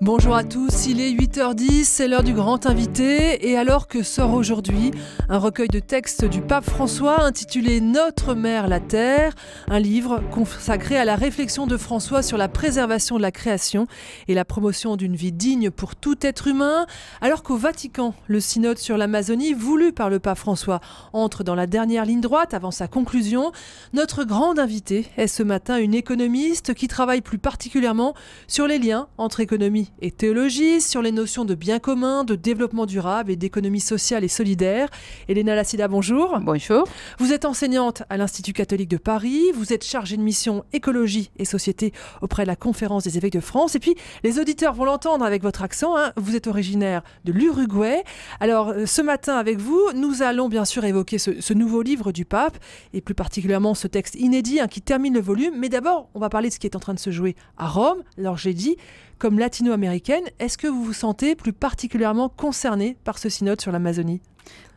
Bonjour à tous, il est 8h10, c'est l'heure du grand invité. Et alors que sort aujourd'hui un recueil de textes du pape François intitulé « Notre Mère la Terre », un livre consacré à la réflexion de François sur la préservation de la création et la promotion d'une vie digne pour tout être humain. Alors qu'au Vatican, le synode sur l'Amazonie, voulu par le pape François, entre dans la dernière ligne droite avant sa conclusion, notre grande invitée est ce matin une économiste qui travaille plus particulièrement sur les liens entre économie et théologie, sur les notions de bien commun, de développement durable et d'économie sociale et solidaire. Elena Lassida, bonjour. Bonjour. Vous êtes enseignante à l'Institut catholique de Paris, vous êtes chargée de mission écologie et société auprès de la Conférence des évêques de France. Et puis, les auditeurs vont l'entendre avec votre accent, vous êtes originaire de l'Uruguay. Alors, ce matin avec vous, nous allons bien sûr évoquer ce nouveau livre du pape, et plus particulièrement ce texte inédit qui termine le volume. Mais d'abord, on va parler de ce qui est en train de se jouer à Rome. Alors, j'ai dit, comme latino-américaine, est-ce que vous vous sentez plus particulièrement concernée par ce synode sur l'Amazonie ?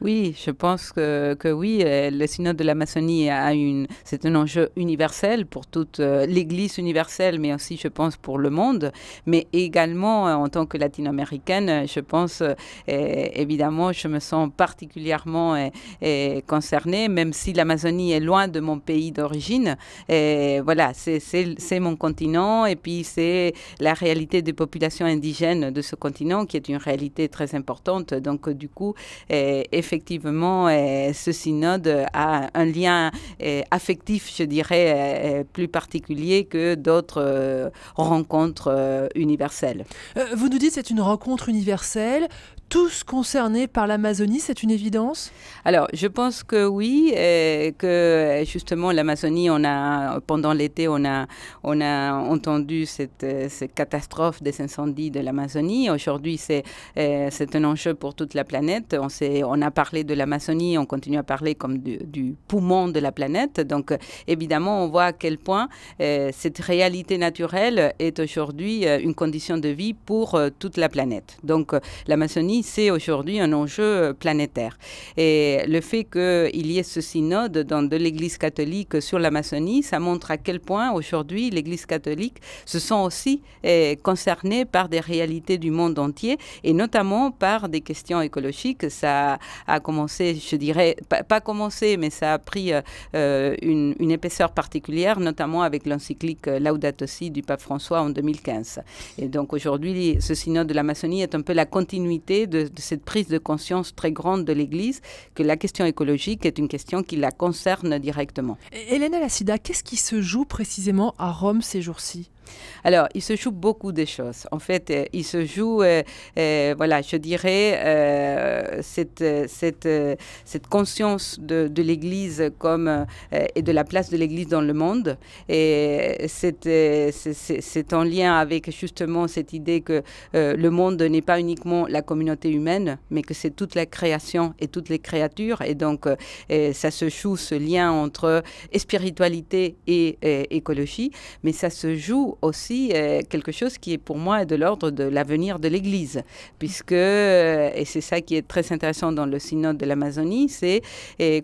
Oui, je pense que oui, le synode de l'Amazonie c'est un enjeu universel pour toute l'Église universelle, mais aussi, je pense, pour le monde. Mais également, en tant que latino-américaine, je pense, évidemment, je me sens particulièrement concernée, même si l'Amazonie est loin de mon pays d'origine. Voilà, c'est mon continent, et puis c'est la réalité des populations indigènes de ce continent, qui est une réalité très importante. Donc, du coup, effectivement, ce synode a un lien affectif, je dirais, plus particulier que d'autres rencontres universelles. Vous nous dites que c'est une rencontre universelle. Tous concernés par l'Amazonie, c'est une évidence ? Alors, je pense que oui, que justement l'Amazonie, pendant l'été, on a entendu cette catastrophe des incendies de l'Amazonie. Aujourd'hui, c'est un enjeu pour toute la planète. On a parlé de l'Amazonie, on continue à parler comme du poumon de la planète. Donc, évidemment, on voit à quel point cette réalité naturelle est aujourd'hui une condition de vie pour toute la planète. Donc, l'Amazonie, c'est aujourd'hui un enjeu planétaire. Et le fait qu'il y ait ce synode de l'Église catholique sur l'Amazonie, ça montre à quel point aujourd'hui l'Église catholique se sent aussi concernée par des réalités du monde entier, et notamment par des questions écologiques. Ça a commencé, je dirais, pas commencé, mais ça a pris une épaisseur particulière, notamment avec l'encyclique Laudato Si du pape François en 2015. Et donc aujourd'hui, ce synode de l'Amazonie est un peu la continuité de cette prise de conscience très grande de l'Église, que la question écologique est une question qui la concerne directement. Elena Lassida, qu'est-ce qui se joue précisément à Rome ces jours-ci ? Alors, il se joue beaucoup de choses. En fait, il se joue, voilà, je dirais, cette conscience de l'Église et de la place de l'Église dans le monde. Et c'est en lien avec justement cette idée que le monde n'est pas uniquement la communauté humaine, mais que c'est toute la création et toutes les créatures. Et donc, ça se joue ce lien entre spiritualité et écologie, mais ça se joue aussi quelque chose qui est pour moi de l'ordre de l'avenir de l'Église, puisque, et c'est ça qui est très intéressant dans le synode de l'Amazonie, c'est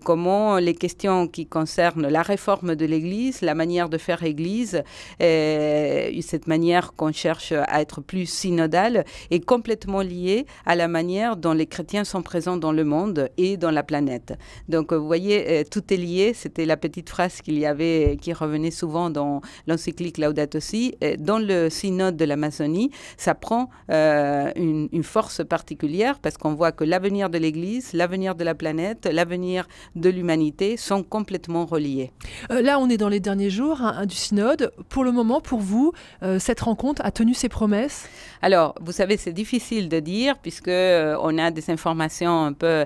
comment les questions qui concernent la réforme de l'Église, la manière de faire Église, cette manière qu'on cherche à être plus synodale, est complètement liée à la manière dont les chrétiens sont présents dans le monde et dans la planète. Donc vous voyez, tout est lié. C'était la petite phrase qui revenait souvent dans l'encyclique Laudato Si. Dans le synode de l'Amazonie, ça prend une force particulière, parce qu'on voit que l'avenir de l'Église, l'avenir de la planète, l'avenir de l'humanité sont complètement reliés. Là, on est dans les derniers jours du synode. Pour le moment, pour vous, cette rencontre a tenu ses promesses ? Alors, vous savez, c'est difficile de dire, puisque on a des informations un peu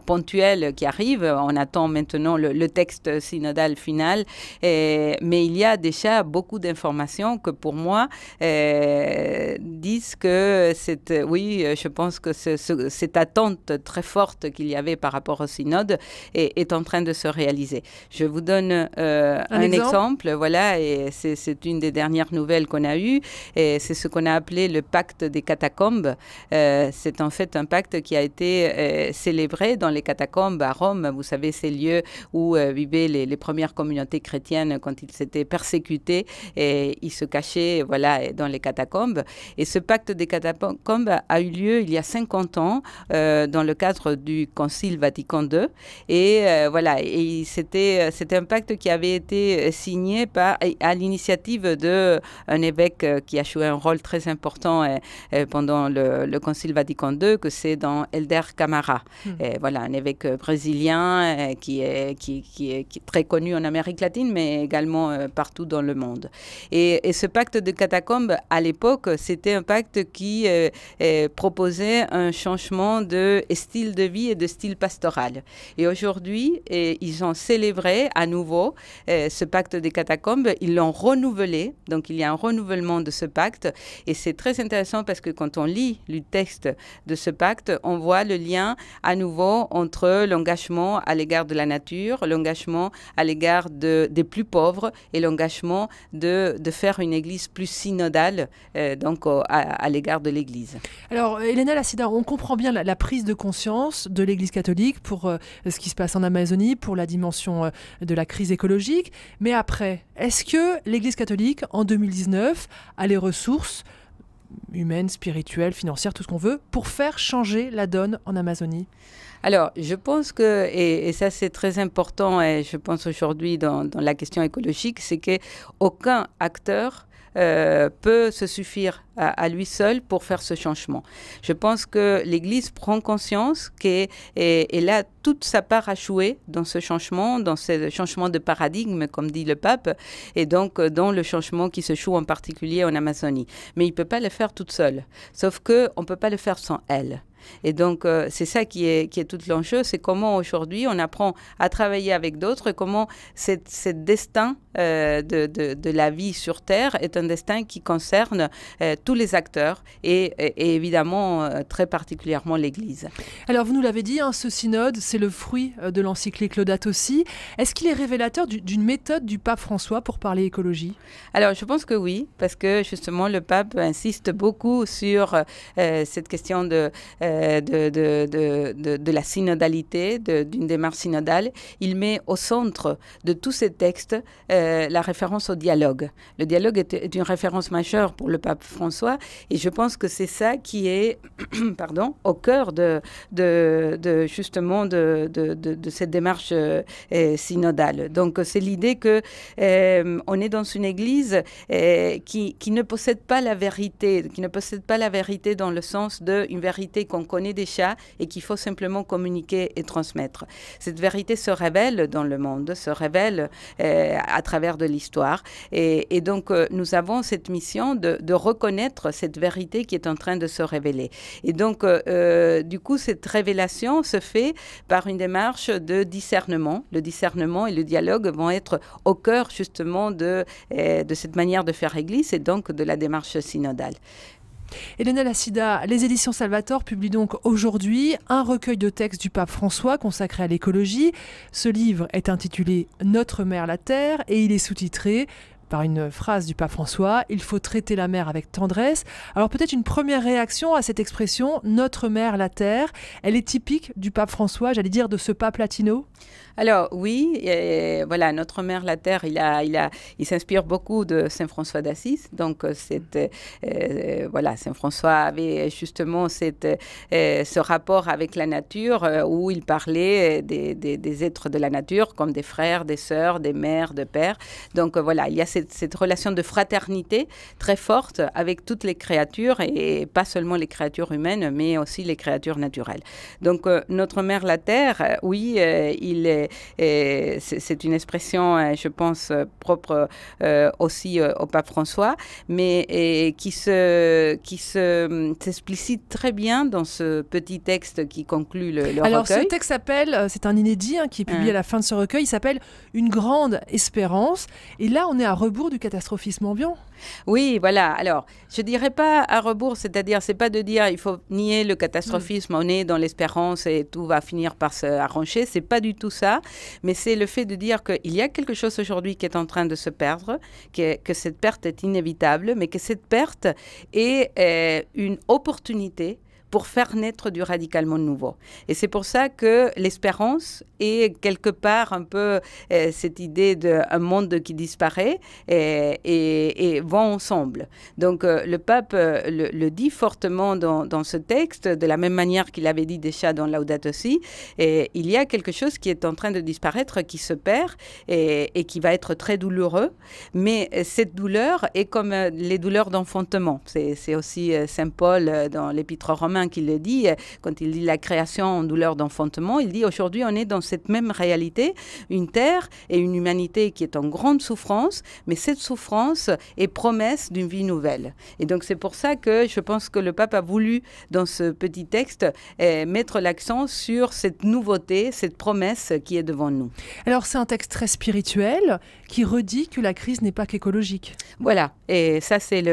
ponctuelles qui arrivent. On attend maintenant le texte synodal final, mais il y a déjà beaucoup d'informations que pour moi disent que je pense que cette attente très forte qu'il y avait par rapport au synode est en train de se réaliser. Je vous donne un exemple, voilà, et c'est une des dernières nouvelles qu'on a eues, et c'est ce qu'on a appelé le pacte des catacombes. C'est en fait un pacte qui a été célébré dans les catacombes à Rome. Vous savez, ces lieux où vivaient les premières communautés chrétiennes quand ils étaient persécutés quitté et il se cachait voilà, dans les catacombes. Et ce pacte des catacombes a eu lieu il y a 50 ans dans le cadre du Concile Vatican II. Et voilà, et c'était un pacte qui avait été signé à l'initiative d'un évêque qui a joué un rôle très important pendant le Concile Vatican II, que c'est dans Helder Camara. Voilà, un évêque brésilien qui est très connu en Amérique latine, mais également partout dans le monde. Et ce pacte de catacombes, à l'époque, c'était un pacte qui proposait un changement de style de vie et de style pastoral. Et aujourd'hui, ils ont célébré à nouveau ce pacte des catacombes. Ils l'ont renouvelé, donc il y a un renouvellement de ce pacte. Et c'est très intéressant parce que quand on lit le texte de ce pacte, on voit le lien à nouveau entre l'engagement à l'égard de la nature, l'engagement à l'égard des plus pauvres et l'engagement de faire une église plus synodale donc à l'égard de l'église. Alors, Elena Lassida, on comprend bien la prise de conscience de l'église catholique pour ce qui se passe en Amazonie, pour la dimension de la crise écologique. Mais après, est-ce que l'église catholique, en 2019, a les ressources humaines, spirituelles, financières, tout ce qu'on veut, pour faire changer la donne en Amazonie? Alors, je pense que, et ça c'est très important, et je pense aujourd'hui dans la question écologique, c'est qu'aucun acteur peut se suffire à lui seul pour faire ce changement. Je pense que l'Église prend conscience qu'elle a toute sa part à jouer dans ce changement de paradigme, comme dit le pape, et donc dans le changement qui se joue en particulier en Amazonie. Mais il ne peut pas le faire toute seule, sauf qu'on ne peut pas le faire sans elle. Et donc, c'est ça qui est tout l'enjeu, c'est comment aujourd'hui on apprend à travailler avec d'autres, comment ce destin de la vie sur Terre est un destin qui concerne tous les acteurs et évidemment très particulièrement l'Église. Alors, vous nous l'avez dit, hein, ce synode, c'est le fruit de l'encyclique Laudato Si. Est-ce qu'il est révélateur d'une méthode du pape François pour parler écologie? Alors, je pense que oui, parce que justement le pape insiste beaucoup sur cette question de la synodalité, d'une démarche synodale. Il met au centre de tous ces textes la référence au dialogue. Le dialogue est une référence majeure pour le pape François et je pense que c'est ça qui est au cœur justement de cette démarche synodale. Donc c'est l'idée que on est dans une église qui ne possède pas la vérité, dans le sens d'une vérité qu'on connaît déjà et qu'il faut simplement communiquer et transmettre. Cette vérité se révèle dans le monde, se révèle à travers de l'histoire. Et donc, nous avons cette mission de reconnaître cette vérité qui est en train de se révéler. Et donc, du coup, cette révélation se fait par une démarche de discernement. Le discernement et le dialogue vont être au cœur justement de cette manière de faire Église et donc de la démarche synodale. Elena Lassida, les éditions Salvator publient donc aujourd'hui un recueil de textes du pape François consacré à l'écologie. Ce livre est intitulé « Notre mère la Terre » et il est sous-titré par une phrase du pape François, « Il faut traiter la mer avec tendresse ». Alors peut-être une première réaction à cette expression « Notre mère la Terre », elle est typique du pape François, j'allais dire de ce pape latino? Alors oui, voilà, Notre mère la Terre, il s'inspire beaucoup de Saint François d'Assise. Donc voilà, Saint François avait justement ce rapport avec la nature où il parlait des êtres de la nature comme des frères, des sœurs, des mères, des pères. Donc voilà, il y a cette relation de fraternité très forte avec toutes les créatures et pas seulement les créatures humaines, mais aussi les créatures naturelles. Donc Notre mère la Terre, oui, c'est une expression, je pense, propre aussi au pape François, mais qui s'explicite très bien dans ce petit texte qui conclut le recueil. Alors, ce texte s'appelle, c'est un inédit qui est publié à la fin de ce recueil, il s'appelle « Une grande espérance ». Et là, on est à rebours du catastrophisme ambiant. Oui, voilà. Alors, je dirais pas à rebours, c'est-à-dire, c'est pas de dire il faut nier le catastrophisme, on est dans l'espérance et tout va finir par s'arranger. C'est pas du tout ça, mais c'est le fait de dire qu'il y a quelque chose aujourd'hui qui est en train de se perdre, que cette perte est inévitable, mais que cette perte est une opportunité pour faire naître du radicalement nouveau. Et c'est pour ça que l'espérance est quelque part un peu cette idée d'un monde qui disparaît et vont ensemble. Donc le pape le dit fortement dans ce texte, de la même manière qu'il avait dit déjà dans Laudato Si, et il y a quelque chose qui est en train de disparaître, qui se perd et qui va être très douloureux, mais cette douleur est comme les douleurs d'enfantement. C'est aussi Saint Paul dans l'Épître aux Romains qui le dit, quand il dit la création en douleur d'enfantement, il dit aujourd'hui on est dans cette même réalité, une terre et une humanité qui est en grande souffrance, mais cette souffrance est promesse d'une vie nouvelle. Et donc c'est pour ça que je pense que le pape a voulu, dans ce petit texte, mettre l'accent sur cette nouveauté, cette promesse qui est devant nous. Alors c'est un texte très spirituel qui redit que la crise n'est pas qu'écologique. Voilà, et ça c'est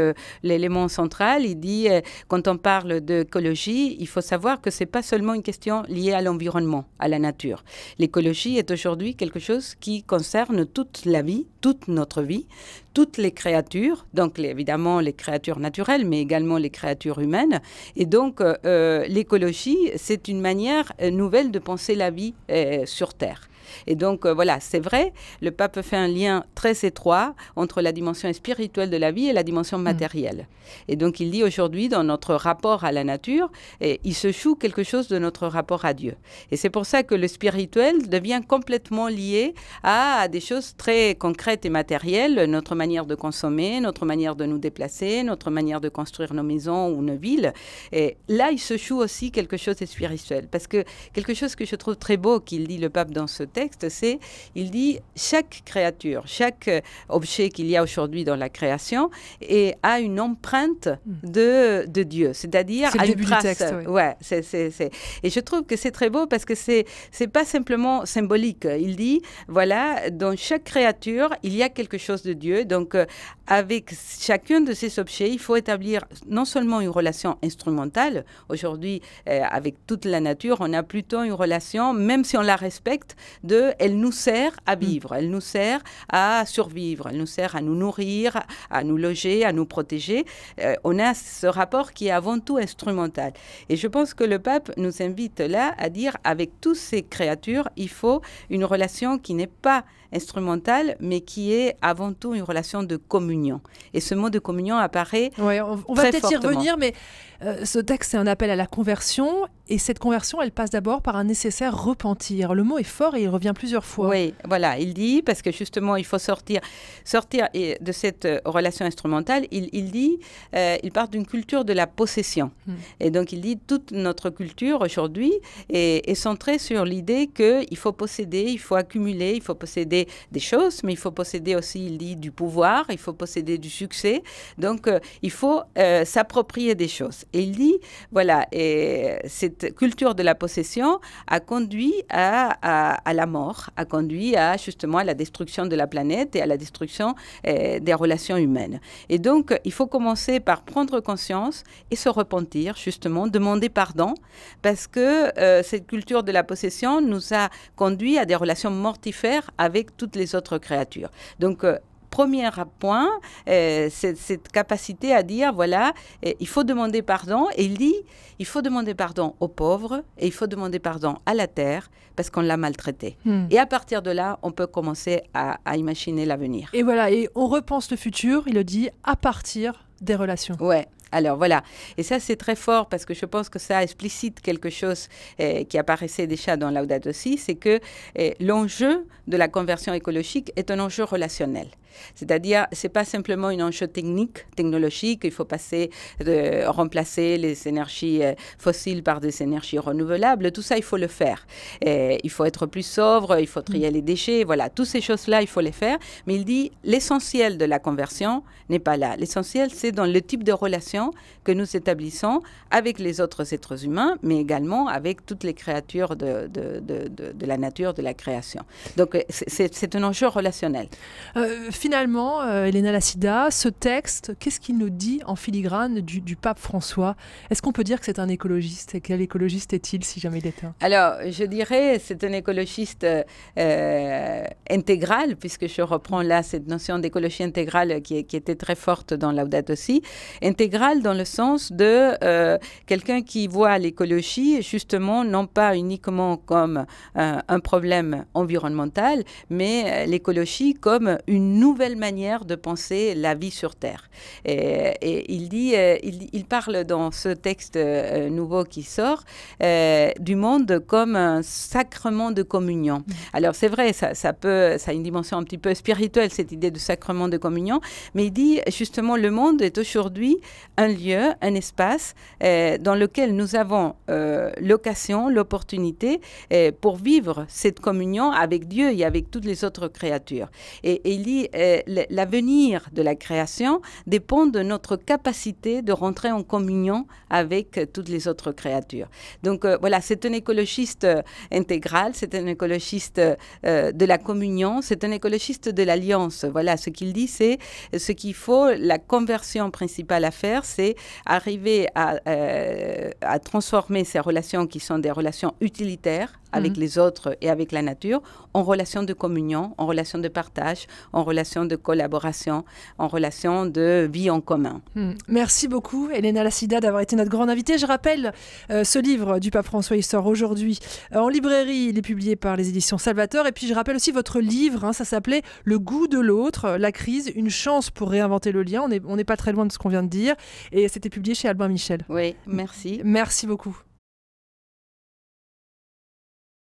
l'élément central. Il dit, quand on parle d'écologie, il faut savoir que ce n'est pas seulement une question liée à l'environnement, à la nature. L'écologie est aujourd'hui quelque chose qui concerne toute la vie, toute notre vie, toutes les créatures, donc évidemment les créatures naturelles, mais également les créatures humaines. Et donc l'écologie, c'est une manière nouvelle de penser la vie sur Terre. Et donc, voilà, c'est vrai, le pape fait un lien très étroit entre la dimension spirituelle de la vie et la dimension matérielle. Et donc, il dit aujourd'hui, dans notre rapport à la nature, il se joue quelque chose de notre rapport à Dieu. Et c'est pour ça que le spirituel devient complètement lié à des choses très concrètes et matérielles, notre manière de consommer, notre manière de nous déplacer, notre manière de construire nos maisons ou nos villes. Et là, il se joue aussi quelque chose de spirituel. Parce que quelque chose que je trouve très beau qu'il dit le pape dans ce texte, c'est, il dit, chaque créature, chaque objet qu'il y a aujourd'hui dans la création a une empreinte de Dieu, c'est-à-dire à une trace. Texte, oui. Ouais, Et je trouve que c'est très beau parce que c'est pas simplement symbolique. Il dit, voilà, dans chaque créature, il y a quelque chose de Dieu. Donc, avec chacun de ces objets, il faut établir non seulement une relation instrumentale. Aujourd'hui, avec toute la nature, on a plutôt une relation, même si on la respecte, elle nous sert à vivre, elle nous sert à survivre, elle nous sert à nous nourrir, à nous loger, à nous protéger. On a ce rapport qui est avant tout instrumental. Et je pense que le pape nous invite là à dire, avec toutes ces créatures, il faut une relation qui n'est pas instrumentale, mais qui est avant tout une relation de communion. Et ce mot de communion apparaît on va peut-être y revenir, mais ce texte, c'est un appel à la conversion, et cette conversion, elle passe d'abord par un nécessaire repentir. Le mot est fort et il revient plusieurs fois. Oui, voilà, il dit, parce que justement, il faut sortir de cette relation instrumentale, il dit, il part d'une culture de la possession. Et donc, il dit, toute notre culture aujourd'hui est centrée sur l'idée qu'il faut posséder, il faut accumuler, il faut posséder des choses, mais il faut posséder aussi, il dit, du pouvoir, il faut posséder du succès. Donc, il faut s'approprier des choses. Et il dit, voilà, et cette culture de la possession a conduit à la mort, a conduit justement à la destruction de la planète et à la destruction des relations humaines. Et donc, il faut commencer par prendre conscience et se repentir, justement, demander pardon, parce que cette culture de la possession nous a conduit à des relations mortifères avec toutes les autres créatures. Donc, premier point, c'est cette capacité à dire, voilà, il faut demander pardon. Et il dit, il faut demander pardon aux pauvres et il faut demander pardon à la terre parce qu'on l'a maltraité. Et à partir de là, on peut commencer à imaginer l'avenir. Et voilà, et on repense le futur, il le dit, à partir des relations. Ouais. Alors voilà, et ça c'est très fort parce que je pense que ça explicite quelque chose qui apparaissait déjà dans Laudato Si, c'est que l'enjeu de la conversion écologique est un enjeu relationnel. C'est-à-dire, ce n'est pas simplement un enjeu technologique, il faut remplacer les énergies fossiles par des énergies renouvelables, tout ça il faut le faire. Il faut être plus sobre, il faut trier les déchets, voilà, toutes ces choses-là il faut les faire, mais il dit l'essentiel de la conversion n'est pas là. L'essentiel c'est dans le type de relation que nous établissons avec les autres êtres humains, mais également avec toutes les créatures de la nature, de la création. Donc c'est un enjeu relationnel. Finalement, Elena Lassida, ce texte, qu'est-ce qu'il nous dit en filigrane du pape François? Est-ce qu'on peut dire que c'est un écologiste? Et quel écologiste est-il, si jamais il est un? Alors, je dirais c'est un écologiste intégral, puisque je reprends là cette notion d'écologie intégrale qui était très forte dans Laudato Si. Intégral intégral dans le sens de quelqu'un qui voit l'écologie justement non pas uniquement comme un problème environnemental, mais l'écologie comme une nouvelle manière de penser la vie sur Terre. Et il dit, il parle dans ce texte nouveau qui sort du monde comme un sacrement de communion. Alors c'est vrai, ça a une dimension un petit peu spirituelle, cette idée de sacrement de communion, mais il dit justement le monde est aujourd'hui un lieu, un espace dans lequel nous avons l'occasion, l'opportunité pour vivre cette communion avec Dieu et avec toutes les autres créatures. Et il dit l'avenir de la création dépend de notre capacité de rentrer en communion avec toutes les autres créatures. Donc voilà, c'est un écologiste intégral, c'est un écologiste de la communion, c'est un écologiste de l'alliance. Voilà, ce qu'il dit, c'est ce qu'il faut, la conversion principale à faire, c'est arriver à transformer ces relations qui sont des relations utilitaires avec les autres et avec la nature, en relation de communion, en relation de partage, en relation de collaboration, en relation de vie en commun. Merci beaucoup, Elena Lassida, d'avoir été notre grande invitée. Je rappelle ce livre du pape François, il sort aujourd'hui en librairie, il est publié par les éditions Salvateur. Et puis je rappelle aussi votre livre, ça s'appelait « Le goût de l'autre, la crise, une chance pour réinventer le lien ». On n'est pas très loin de ce qu'on vient de dire. Et c'était publié chez Albin Michel. Oui, merci. Merci beaucoup.